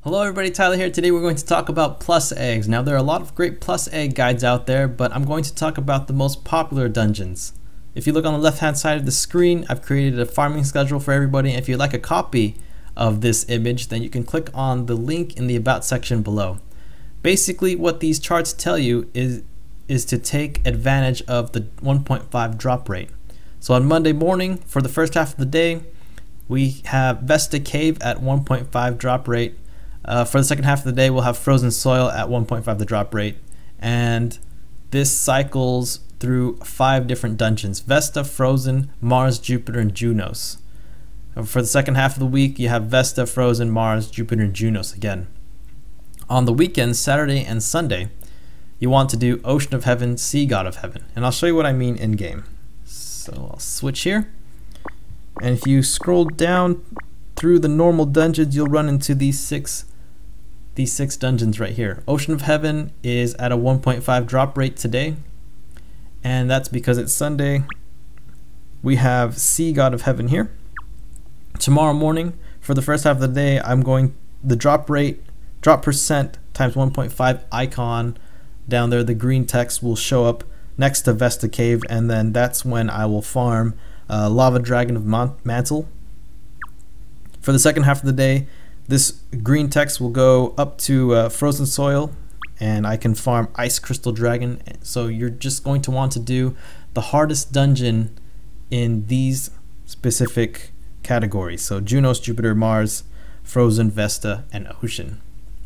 Hello everybody, Tyler here. Today we're going to talk about plus eggs. Now there are a lot of great plus egg guides out there, but I'm going to talk about the most popular dungeons. If you look on the left hand side of the screen, I've created a farming schedule for everybody. If you'd like a copy of this image, then you can click on the link in the about section below. Basically what these charts tell you is to take advantage of the 1.5 drop rate. So on Monday morning, for the first half of the day, we have Vesta Cave at 1.5 drop rate. For the second half of the day, we'll have Frozen Soil at 1.5 the drop rate, and this cycles through 5 different dungeons: Vesta, Frozen, Mars, Jupiter, and Junos. For the second half of the week, you have Vesta, Frozen, Mars, Jupiter, and Junos again. On the weekends, Saturday and Sunday, you want to do Ocean of Heaven, Sea God of Heaven, and I'll show you what I mean in game. So I'll switch here, and if you scroll down through the normal dungeons, you'll run into these six dungeons right here. Ocean of Heaven is at a 1.5 drop rate today, and that's because it's Sunday. We have Sea God of Heaven here. Tomorrow morning, for the first half of the day, the drop percent times 1.5 icon down there, the green text will show up next to Vesta Cave, and then that's when I will farm Lava Dragon of Mantle. For the second half of the day, this green text will go up to Frozen Soil, and I can farm Ice Crystal Dragon. So you're just going to want to do the hardest dungeon in these specific categories. So Junos, Jupiter, Mars, Frozen, Vesta, and Ocean.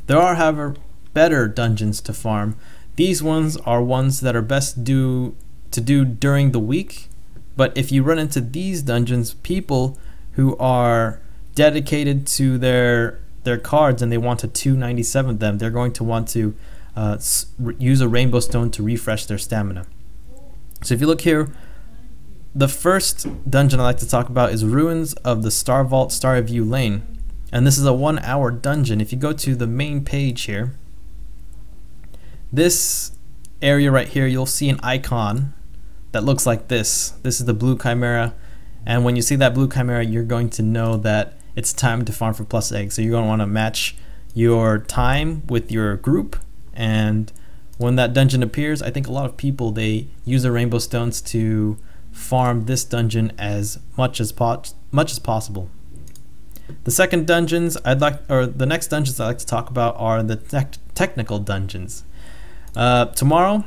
There are, however, better dungeons to farm. These ones are ones that are best to do during the week. But if you run into these dungeons, people who are dedicated to their cards and they want to 297 them, they're going to want to use a Rainbow Stone to refresh their stamina. So if you look here, the first dungeon I like to talk about is Ruins of the Star Vault, Starview Lane, and this is a 1-hour dungeon. If you go to the main page here, this area right here, you'll see an icon that looks like this. This is the blue chimera, and when you see that blue chimera, you're going to know that it's time to farm for plus eggs. So you're going to want to match your time with your group, and when that dungeon appears, I think a lot of people, they use their Rainbow Stones to farm this dungeon as much as possible. The second dungeons the next dungeons I'd like to talk about are the technical dungeons. Tomorrow,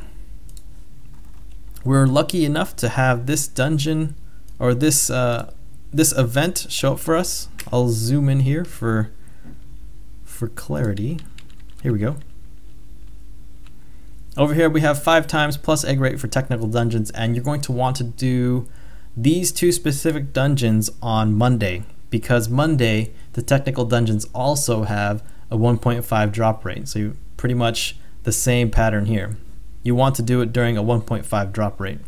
we're lucky enough to have this dungeon, or this event, show up for us. I'll zoom in here for clarity. Here we go. Over here we have 5 times plus egg rate for technical dungeons, and you're going to want to do these 2 specific dungeons on Monday, because Monday the technical dungeons also have a 1.5 drop rate. So pretty much the same pattern here. You want to do it during a 1.5 drop rate.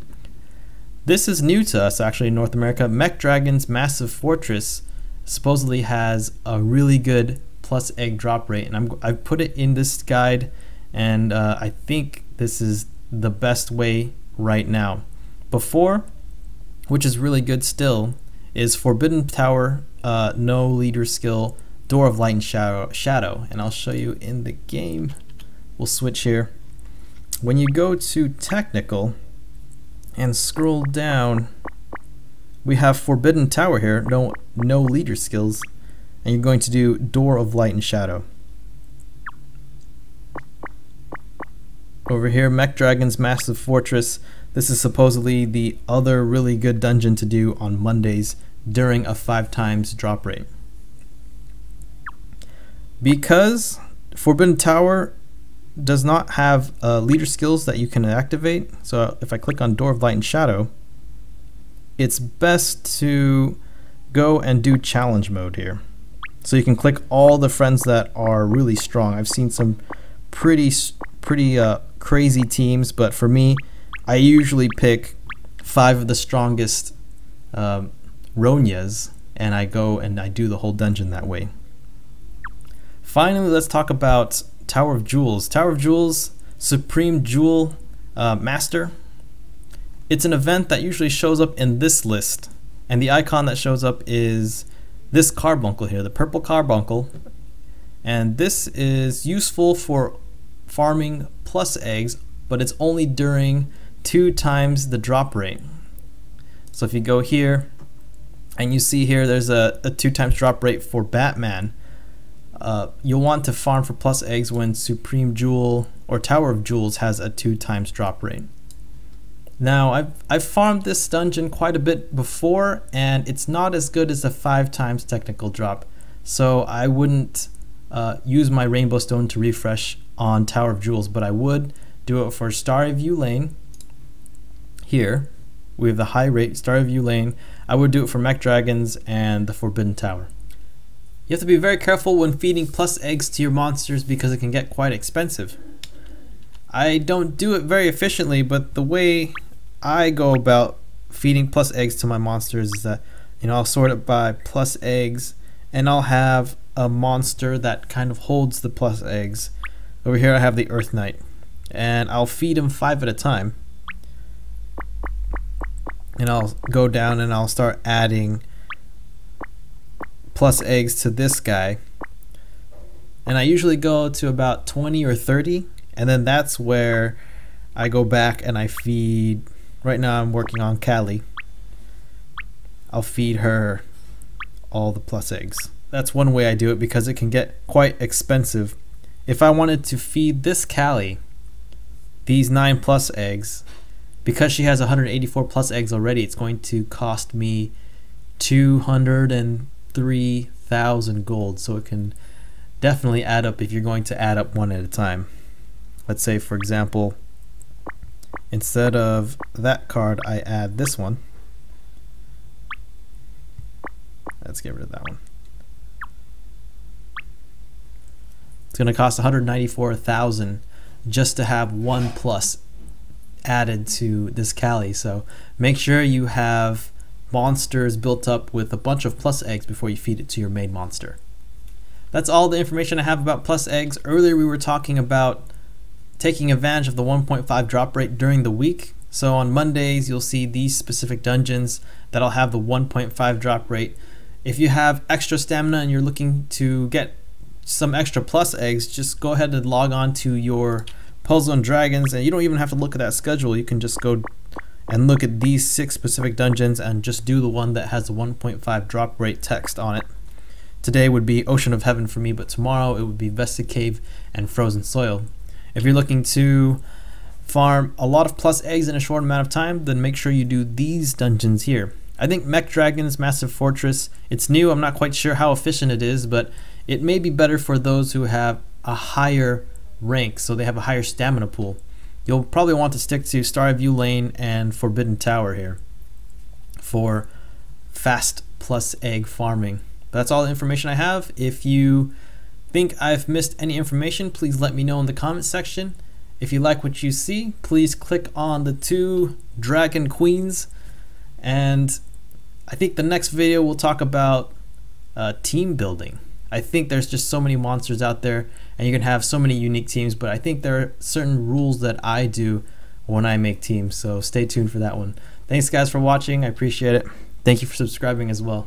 This is new to us actually in North America. Mech Dragon's Massive Fortress supposedly has a really good plus egg drop rate, and I've put it in this guide, and I think this is the best way right now. Before, which is really good still, is Forbidden Tower, no leader skill, Door of Light and Shadow, and I'll show you in the game. We'll switch here. When you go to technical and scroll down, we have Forbidden Tower here, no leader skills, and you're going to do Door of Light and Shadow. Over here, Mech Dragon's Massive Fortress. This is supposedly the other really good dungeon to do on Mondays during a 5 times drop rate. Because Forbidden Tower does not have leader skills that you can activate, so if I click on Door of Light and Shadow, it's best to go and do challenge mode here. So you can click all the friends that are really strong. I've seen some pretty crazy teams, but for me, I usually pick 5 of the strongest Ronyas, and I go and I do the whole dungeon that way. Finally, let's talk about Tower of Jewels. Tower of Jewels, Supreme Jewel Master. It's an event that usually shows up in this list, and the icon that shows up is this carbuncle here, the purple carbuncle, And this is useful for farming plus eggs, but it's only during 2 times the drop rate. So if you go here and you see here there's a 2 times drop rate for Batman, you'll want to farm for plus eggs when Supreme Jewel or Tower of Jewels has a 2 times drop rate. Now I've farmed this dungeon quite a bit before, and it's not as good as the 5 times technical drop, so I wouldn't use my Rainbow Stone to refresh on Tower of Jewels, but I would do it for Starry View Lane. Here we have the high rate Starry View Lane. I would do it for Mech Dragons and the Forbidden Tower. You have to be very careful when feeding plus eggs to your monsters because it can get quite expensive. I don't do it very efficiently, but the way I go about feeding plus eggs to my monsters is that, I'll sort it by plus eggs, and I'll have a monster that kind of holds the plus eggs. Over here I have the Earth Knight, and I'll feed him 5 at a time. And I'll go down and I'll start adding plus eggs to this guy. And I usually go to about 20 or 30, and then that's where I go back and I feed. Right now I'm working on Callie. I'll feed her all the plus eggs. That's one way I do it because it can get quite expensive. If I wanted to feed this Callie these 9 plus eggs, because she has 184 plus eggs already, it's going to cost me 203,000 gold. So it can definitely add up if you're going to add up one at a time. Let's say, for example, instead of that card, I add this one. Let's get rid of that one. It's going to cost 194,000 just to have 1 plus added to this Callie. So make sure you have monsters built up with a bunch of plus eggs before you feed it to your main monster. That's all the information I have about plus eggs. Earlier we were talking about taking advantage of the 1.5 drop rate during the week. So on Mondays you'll see these specific dungeons that'll have the 1.5 drop rate. If you have extra stamina and you're looking to get some extra plus eggs, just go ahead and log on to your Puzzle and Dragons, and you don't even have to look at that schedule. You can just go and look at these 6 specific dungeons and just do the one that has the 1.5 drop rate text on it. Today would be Ocean of Heaven for me, but tomorrow it would be Vested Cave and Frozen Soil. If you're looking to farm a lot of plus eggs in a short amount of time, then make sure you do these dungeons here. I think Mech Dragons Massive Fortress, it's new, I'm not quite sure how efficient it is, but it may be better for those who have a higher rank, so they have a higher stamina pool. You'll probably want to stick to Starry View Lane and Forbidden Tower here for fast plus egg farming. That's all the information I have. If you think I've missed any information, please let me know in the comment section. If you like what you see, please click on the 2 dragon queens, and I think the next video we'll talk about team building. I think there's just so many monsters out there and you can have so many unique teams, but I think there are certain rules that I do when I make teams, so stay tuned for that one. Thanks guys for watching, I appreciate it. Thank you for subscribing as well.